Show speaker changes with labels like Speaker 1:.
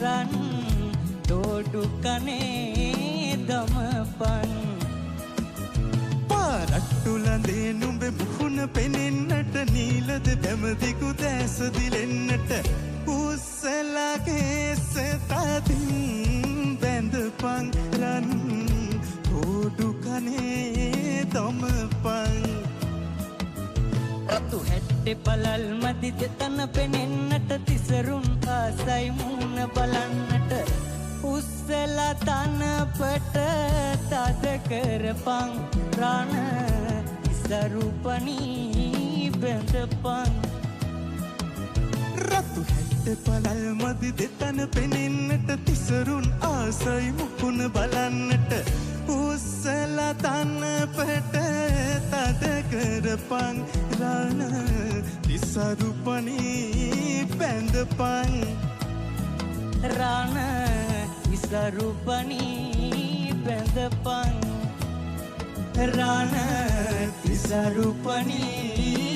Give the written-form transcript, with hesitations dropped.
Speaker 1: රන් දෝඩු කනේ දමපන්
Speaker 2: පාරට්ටුලඳේ නුඹ මුහුණ පෙනෙන්නට නීලද බැමදිකු දැස දිලෙන්නට උස්සලගේ සතදින් බැඳපන් රන් දෝඩු කනේ දමපන්
Speaker 1: රතු හැට්ටේ පළල් මදි දෙතන පෙනෙන්නට තිසරුන් ආසයි මුණ බලන්නට උස්සලා තනපට තද කරපන් රණ ඉසරුපනී බැඳපන්
Speaker 2: රතු හැට්ටේ පළල් මදි දෙතන පෙනෙන්නට තිසරුන් ආසයි මුණ බලන්නට උස්සලා තනපට තද කරපන් රණ ඉසරුපනී බැඳපන්
Speaker 1: රණ ඉසරුපනී බැඳපන් රණ ඉසරුපනී